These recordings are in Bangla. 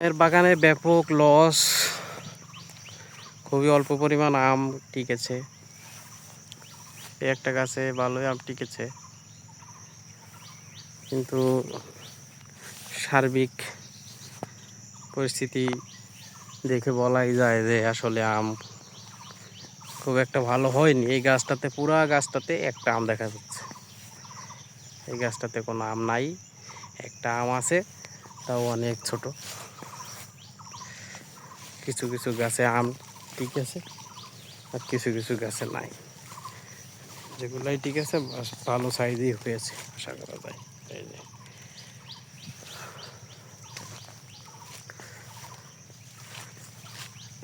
এর বাগানে ব্যাপক লস, খুবই অল্প পরিমাণ আম টিকেছে। একটা গাছে ভালোই আম টিকেছে, কিন্তু সার্বিক পরিস্থিতি দেখে বলাই যায় যে আসলে আম খুব একটা ভালো হয়নি। এই গাছটাতে, পুরা গাছটাতে একটা আম দেখা যাচ্ছে। এই গাছটাতে কোনো আম নাই, একটা আম আছে, তাও অনেক ছোট। কিছু কিছু গাছে আম ঠিক আছে, আর কিছু কিছু গাছে নাই। যেগুলাই ঠিক আছে ভালো সাইজই হয়েছে, আশা করা যায়। এই যে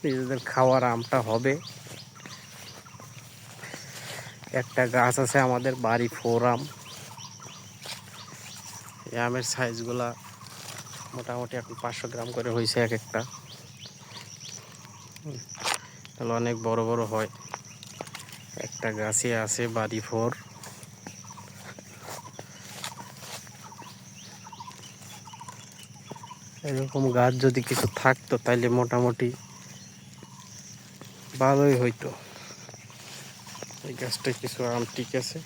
নিজেদের খাওয়ার আমটা হবে। একটা গাছ আছে আমাদের বাড়ি 4 আম। এই আমের সাইজগুলা মোটামুটি এখন 500 গ্রাম করে হয়েছে এক একটা, তাহলে অনেক বড় বড় হয়। একটা গাছে আছে বাড়ি 4। এরকম গাছ যদি কিছু থাকতো তাইলে মোটামুটি ভালোই হইতো। এই গাছটায় কিছু আম ঠিক আছে,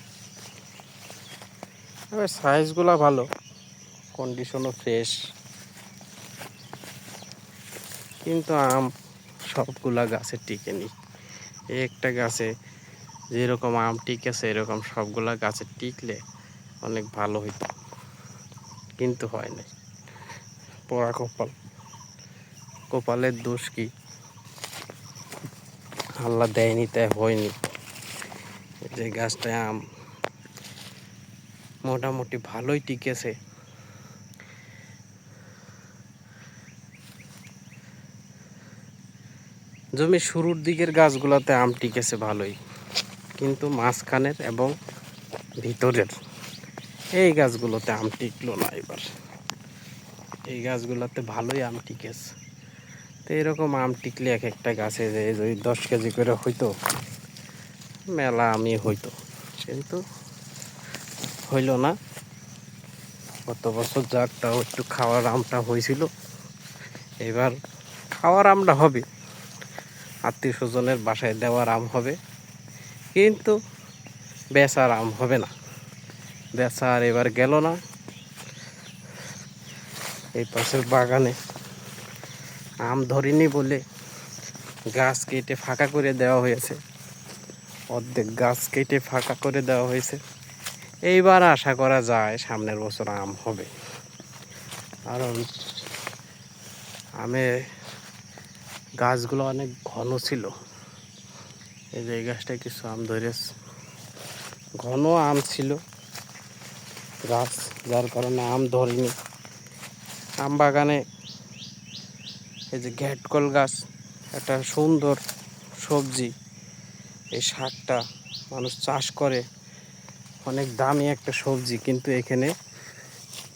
সাইজগুলা ভালো, কন্ডিশনও ফ্রেশ, কিন্তু আম সবগুলা গাছে টিকেনি। একটা গাছে যেরকম আম টিকেছে এরকম সবগুলা গাছে টিকলে অনেক ভালো হইতো, কিন্তু হয় নাই। পোড়া কপাল, কপালের দোষ কি, আল্লাহ দেয়নি তাই হয়নি। যে গাছটায় আম মোটামুটি ভালোই টিকেছে, জমি শুরুর দিকের গাছগুলোতে আম টিকেছে ভালোই, কিন্তু মাঝখানের এবং ভিতরের এই গাছগুলোতে আম টিকলো না এবার। এই গাছগুলোতে ভালোই আম টিকেছে। তো এরকম আম টিকলে এক একটা গাছে যে যদি 10 কেজি করে হইতো, মেলা আমি হইতো, কিন্তু হইল না। গত বছর যাকটাও একটু খাওয়ার আমটা হয়েছিল, এবার খাওয়ার আমটা হবে, আত্মীয় স্বজনের বাসায় দেওয়ার আম হবে, কিন্তু বেচার আম হবে না। বেচা আর এবার গেল না। এই পাশের বাগানে আম ধরিনি বলে গাছ কেটে ফাঁকা করে দেওয়া হয়েছে, অর্ধেক গাছ কেটে ফাঁকা করে দেওয়া হয়েছে। এইবার আশা করা যায় সামনের বছর আম হবে, কারণ আমের গাছগুলো অনেক ঘন ছিল। এই যে এই গাছটায় কিছু আম ধরেছে, ঘন আম ছিল গাছ, যার কারণে আম ধরেনি। আম বাগানে এই যে ঘ্যাটকল গাছ একটা সুন্দর সবজি, এই শাকটা মানুষ চাষ করে, অনেক দামি একটা সবজি, কিন্তু এখানে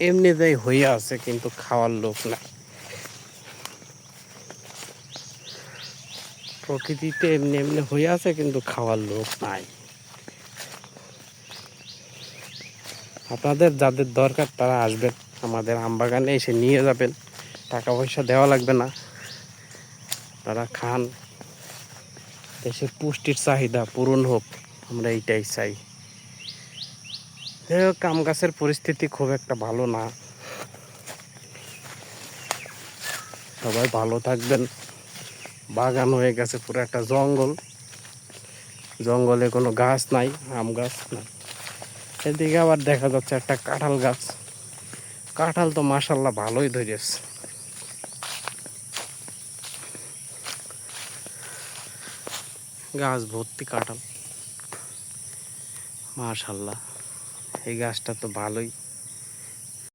এমনিতেই হইয়া আছে, কিন্তু খাওয়ার লোক না। প্রকৃতিতে এমনি এমনি হয়ে আছে, কিন্তু খাওয়ার লোক নাই। আপনাদের যাদের দরকার তারা আসবেন আমাদের আম বাগানে, এসে নিয়ে যাবেন, টাকা পয়সা দেওয়া লাগবে না, তারা খান, দেশের পুষ্টির চাহিদা পূরণ হোক, আমরা এইটাই চাই। যাই হোক, আম গাছের পরিস্থিতি খুব একটা ভালো না। সবাই ভালো থাকবেন। বাগান হয়ে গেছে পুরো একটা জঙ্গল, জঙ্গলে কোনো গাছ নাই, আম গাছ নাই। এদিকে আবার দেখা যাচ্ছে একটা কাঁঠাল গাছ, কাঁঠাল তো মাশাল্লাহ ভালোই ধরেছে। গাছ ভর্তি কাঁঠাল, মাশাল্লাহ। এই গাছটা তো ভালোই